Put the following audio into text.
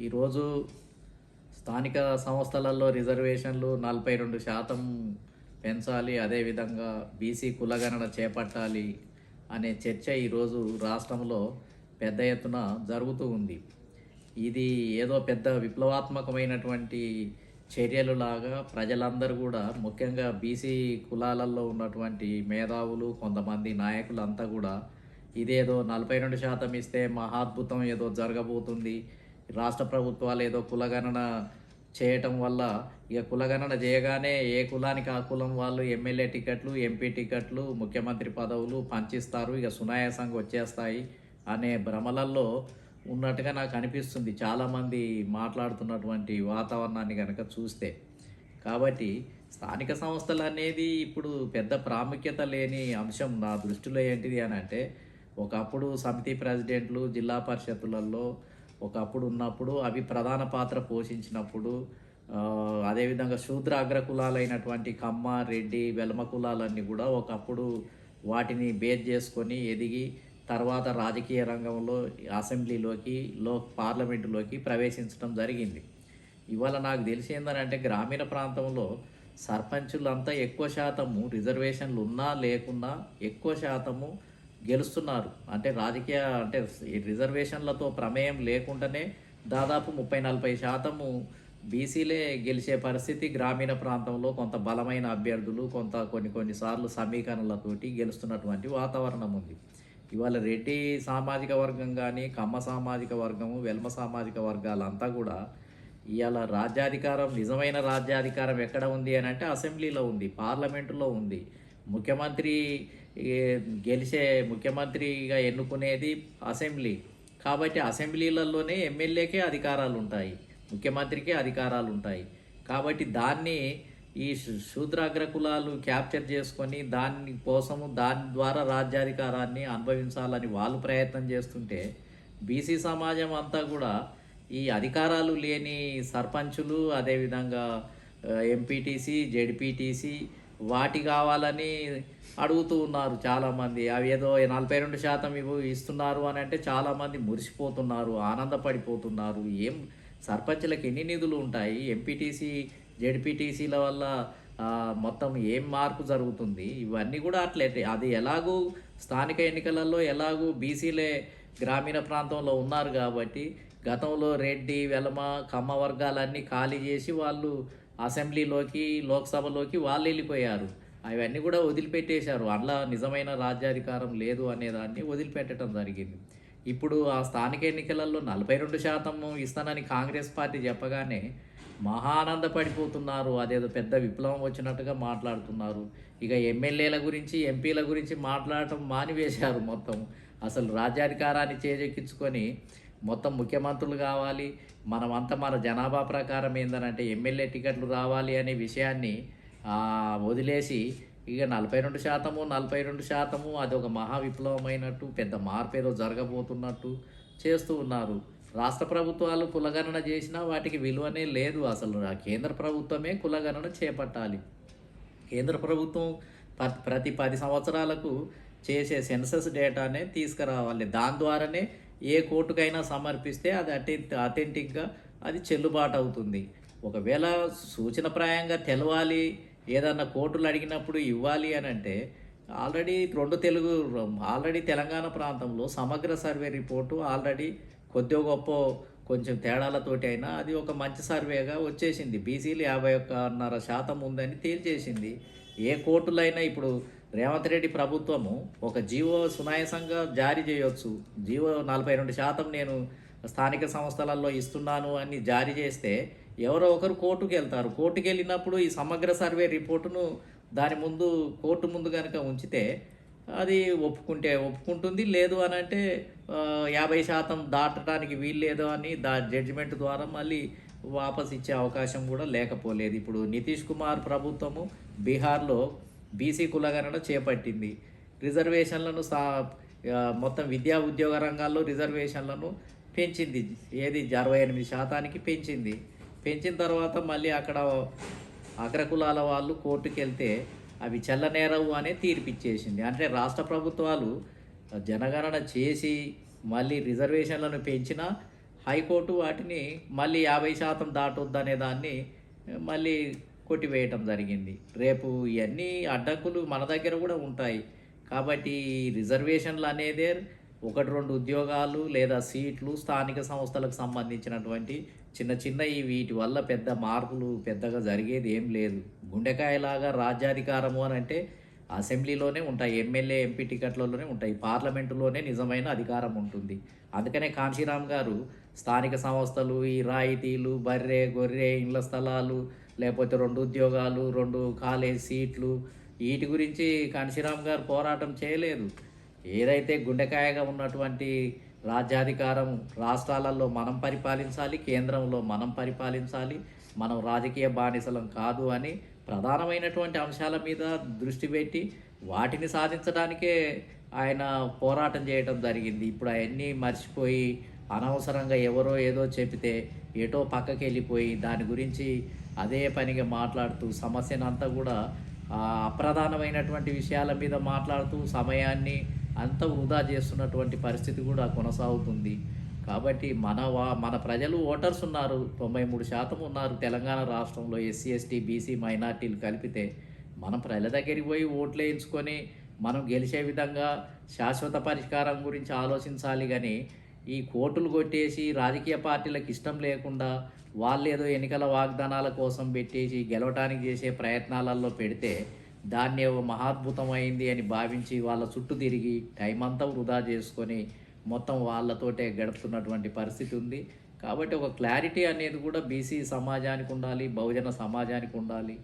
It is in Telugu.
ఈరోజు స్థానిక సంస్థలలో రిజర్వేషన్లు 42% పెంచాలి, అదేవిధంగా బీసీ కులగణన చేపట్టాలి అనే చర్చ ఈరోజు రాష్ట్రంలో పెద్ద ఎత్తున జరుగుతూ ఉంది. ఇది ఏదో పెద్ద విప్లవాత్మకమైనటువంటి చర్యలులాగా ప్రజలందరూ కూడా, ముఖ్యంగా బీసీ కులాలలో ఉన్నటువంటి మేధావులు, కొంతమంది నాయకులంతా కూడా ఇదేదో 42% ఇస్తే మహాద్భుతం ఏదో జరగబోతుంది, రాష్ట్ర ప్రభుత్వాలు ఏదో కులగణన చేయటం వల్ల ఇక కులగణన చేయగానే ఏ కులానికి ఆ కులం వాళ్ళు ఎమ్మెల్యే టికెట్లు, ఎంపీ టికెట్లు, ముఖ్యమంత్రి పదవులు పంచిస్తారు, ఇక సునాయాసంగా వచ్చేస్తాయి అనే భ్రమలలో ఉన్నట్టుగా నాకు అనిపిస్తుంది చాలామంది మాట్లాడుతున్నటువంటి వాతావరణాన్ని కనుక చూస్తే. కాబట్టి స్థానిక సంస్థలు అనేది ఇప్పుడు పెద్ద ప్రాముఖ్యత లేని అంశం నా దృష్టిలో. ఏంటిది అని అంటే, ఒకప్పుడు సమితి ప్రెసిడెంట్లు, జిల్లా పరిషత్తులలో ఒకప్పుడు ఉన్నప్పుడు అవి ప్రధాన పాత్ర పోషించినప్పుడు, అదేవిధంగా శూద్ర అగ్రకులాలైనటువంటి కమ్మ, రెడ్డి, వెలమ కులాలన్నీ కూడా ఒకప్పుడు వాటిని బేస్ చేసుకొని ఎదిగి తర్వాత రాజకీయ రంగంలో అసెంబ్లీలోకి, పార్లమెంటులోకి ప్రవేశించడం జరిగింది. ఇవాళ నాకు తెలిసి ఏంటంటే, గ్రామీణ ప్రాంతంలో సర్పంచులంతా ఎక్కువ శాతము రిజర్వేషన్లు ఉన్నా లేకున్నా ఎక్కువ శాతము గెలుస్తున్నారు. అంటే రాజకీయ అంటే ఈ రిజర్వేషన్లతో ప్రమేయం లేకుండానే దాదాపు 30-40% బీసీలే గెలిచే పరిస్థితి గ్రామీణ ప్రాంతంలో కొంత బలమైన అభ్యర్థులు, కొన్నిసార్లు సమీకరణలతోటి గెలుస్తున్నటువంటి వాతావరణం ఉంది. ఇవాళ రెడ్డి సామాజిక వర్గం కానీ, కమ్మ సామాజిక వర్గము, వెల్మ సామాజిక వర్గాలంతా కూడా ఇవాళ రాజ్యాధికారం, నిజమైన రాజ్యాధికారం ఎక్కడ ఉంది అని అంటే అసెంబ్లీలో ఉంది, పార్లమెంటులో ఉంది. ముఖ్యమంత్రి ముఖ్యమంత్రిగా ఎన్నుకునేది అసెంబ్లీ. కాబట్టి అసెంబ్లీలలోనే ఎమ్మెల్యేకే అధికారాలు ఉంటాయి, ముఖ్యమంత్రికి అధికారాలు ఉంటాయి. కాబట్టి దాన్ని ఈ శూద్రాగ్ర కులాలు క్యాప్చర్ చేసుకొని దాని ద్వారా రాజ్యాధికారాన్ని అనుభవించాలని వాళ్ళు ప్రయత్నం చేస్తుంటే, బీసీ సమాజం అంతా కూడా ఈ అధికారాలు లేని సర్పంచులు, అదేవిధంగా ఎంపీటీసీ, జెడ్పీటీసీ వాటి కావాలని అడుగుతూ ఉన్నారు చాలామంది. అవి ఏదో 42% ఇస్తున్నారు అని అంటే చాలామంది మురిసిపోతున్నారు, ఆనందపడిపోతున్నారు. ఏం సర్పంచ్లకు ఎన్ని నిధులు ఉంటాయి, ఎంపీటీసీ, జెడ్పీటీసీల వల్ల మొత్తం ఏం మార్పు జరుగుతుంది? ఇవన్నీ కూడా అట్లే. అది ఎలాగూ స్థానిక ఎన్నికలలో ఎలాగూ బీసీలే గ్రామీణ ప్రాంతంలో ఉన్నారు కాబట్టి, గతంలో రెడ్డి, వెలమ, కమ్మ వర్గాలన్నీ ఖాళీ చేసి వాళ్ళు అసెంబ్లీలోకి, లోక్సభలోకి వాళ్ళు వెళ్ళిపోయారు. అవన్నీ కూడా వదిలిపెట్టేశారు. అందులో నిజమైన రాజ్యాధికారం లేదు అనేదాన్ని వదిలిపెట్టడం జరిగింది. ఇప్పుడు ఆ స్థానిక ఎన్నికలలో 42% ఇస్తానని కాంగ్రెస్ పార్టీ చెప్పగానే మహానందపడిపోతున్నారు. అదేదో పెద్ద విప్లవం వచ్చినట్టుగా మాట్లాడుతున్నారు. ఇక ఎమ్మెల్యేల గురించి, ఎంపీల గురించి మాట్లాడటం మానివేశారు మొత్తం. అసలు రాజ్యాధికారాన్ని చేజెక్కించుకొని మొత్తం ముఖ్యమంత్రులు కావాలి, మనమంతా మన జనాభా ప్రకారం ఏందనంటే ఎమ్మెల్యే టికెట్లు రావాలి అనే విషయాన్ని వదిలేసి ఇక 42% అది ఒక మహా విప్లవమైనట్టు, పెద్ద మార్పు ఏదో జరగబోతున్నట్టు చేస్తూ ఉన్నారు. రాష్ట్ర ప్రభుత్వాలు కులగణన చేసినా వాటికి విలువనే లేదు. అసలు కేంద్ర ప్రభుత్వమే కులగణన చేపట్టాలి. కేంద్ర ప్రభుత్వం ప్రతి 10 సంవత్సరాలకు చేసే సెన్సస్ డేటానే తీసుకురావాలి. దాని ద్వారానే ఏ కోర్టుకైనా సమర్పిస్తే అది అథెంటిక్గా అది చెల్లుబాటు అవుతుంది. ఒకవేళ సూచనప్రాయంగా తెలవాలి, ఏదన్నా కోర్టులు అడిగినప్పుడు ఇవ్వాలి అని అంటే, ఆల్రెడీ తెలంగాణ ప్రాంతంలో సమగ్ర సర్వే రిపోర్టు ఆల్రెడీ కొద్దిగా గొప్ప కొంచెం తేడాలతోటి అయినా అది ఒక మంచి సర్వేగా వచ్చేసింది. బీసీలు 51.5% ఉందని తేల్చేసింది. ఏ కోర్టులైనా ఇప్పుడు రేవంత్ రెడ్డి ప్రభుత్వము ఒక జీవో సునాయాసంగా జారీ చేయొచ్చు. జీవో 42% నేను స్థానిక సంస్థలలో ఇస్తున్నాను అని జారీ చేస్తే ఎవరో ఒకరు కోర్టుకు వెళ్తారు. కోర్టుకు వెళ్ళినప్పుడు ఈ సమగ్ర సర్వే రిపోర్టును కోర్టు ముందు కనుక ఉంచితే అది ఒప్పుకుంటుంది. లేదు అని అంటే 50% దాటడానికి వీల్లేదు అని జడ్జిమెంట్ ద్వారా మళ్ళీ వాపస్ ఇచ్చే అవకాశం కూడా లేకపోలేదు. ఇప్పుడు నితీష్ కుమార్ ప్రభుత్వము బీహార్లో బీసీ కులగణన చేపట్టింది. రిజర్వేషన్లను మొత్తం విద్యా ఉద్యోగ రంగాల్లో రిజర్వేషన్లను పెంచింది. 68% పెంచింది. పెంచిన తర్వాత మళ్ళీ అక్కడ అగ్రకులాల వాళ్ళు కోర్టుకు వెళ్తే అవి చెల్లనేరవు అనే తీర్పిచ్చేసింది. అంటే రాష్ట్ర ప్రభుత్వాలు జనగణన చేసి మళ్ళీ రిజర్వేషన్లను పెంచినా హైకోర్టు వాటిని మళ్ళీ 50% దాటొద్దనే దాన్ని మళ్ళీ కొట్టివేయటం జరిగింది. రేపు ఇవన్నీ అడ్డంకులు మన దగ్గర కూడా ఉంటాయి. కాబట్టి ఈ రిజర్వేషన్లు అనేదే 1, 2 ఉద్యోగాలు లేదా సీట్లు స్థానిక సంస్థలకు సంబంధించినటువంటి చిన్న చిన్నయి వీటి వల్ల పెద్ద మార్పులు పెద్దగా జరిగేది ఏం లేదు. గుండెకాయలాగా రాజ్యాధికారము అని అంటే అసెంబ్లీలోనే ఉంటాయి. ఎమ్మెల్యే, ఎంపీ టికెట్లలోనే ఉంటాయి. పార్లమెంటులోనే నిజమైన అధికారం ఉంటుంది. అందుకనే కాంశీరామ్ గారు స్థానిక సంస్థలు, ఈ రాయితీలు, బర్రె, గొర్రె, ఇండ్ల స్థలాలు, లేకపోతే 2 ఉద్యోగాలు, 2 కాలేజ్ సీట్లు వీటి గురించి కాంశీరామ్ గారు పోరాటం చేయలేదు. ఏదైతే గుండెకాయగా ఉన్నటువంటి రాజ్యాధికారం రాష్ట్రాలలో మనం పరిపాలించాలి, కేంద్రంలో మనం పరిపాలించాలి, మనం రాజకీయ బానిసలం కాదు అని ప్రధానమైనటువంటి అంశాల మీద దృష్టి పెట్టి వాటిని సాధించడానికే ఆయన పోరాటం చేయటం జరిగింది. ఇప్పుడు అవన్నీ మర్చిపోయి అనవసరంగా ఎవరో ఏదో చెబితే ఏటో పక్కకి వెళ్ళిపోయి దాని గురించి అదే పనిగా మాట్లాడుతూ సమస్యనంతా కూడా అప్రధానమైనటువంటి విషయాల మీద మాట్లాడుతూ సమయాన్ని అంతా వృధా చేస్తున్నటువంటి పరిస్థితి కూడా కొనసాగుతుంది. కాబట్టి మన ప్రజలు ఓటర్స్ ఉన్నారు, 93% ఉన్నారు తెలంగాణ రాష్ట్రంలో. ఎస్సీ, ఎస్టీ, బీసీ, మైనార్టీలు కలిపితే మనం ప్రజల దగ్గరికి పోయి ఓట్లు వేయించుకొని మనం గెలిచే విధంగా శాశ్వత పరిష్కారం గురించి ఆలోచించాలి. కానీ ఈ కోర్టులు కొట్టేసి రాజకీయ పార్టీలకు ఇష్టం లేకుండా వాళ్ళేదో ఎన్నికల వాగ్దానాల కోసం పెట్టేసి గెలవటానికి చేసే ప్రయత్నాలలో పెడితే దాన్ని ఒక మహాద్భుతమైంది అని భావించి వాళ్ళ చుట్టూ తిరిగి టైం అంతా వృధా చేసుకొని మొత్తం వాళ్ళతోటే గడుపుతున్నటువంటి పరిస్థితి ఉంది. కాబట్టి ఒక క్లారిటీ అనేది కూడా బీసీ సమాజానికి ఉండాలి, బహుజన సమాజానికి ఉండాలి.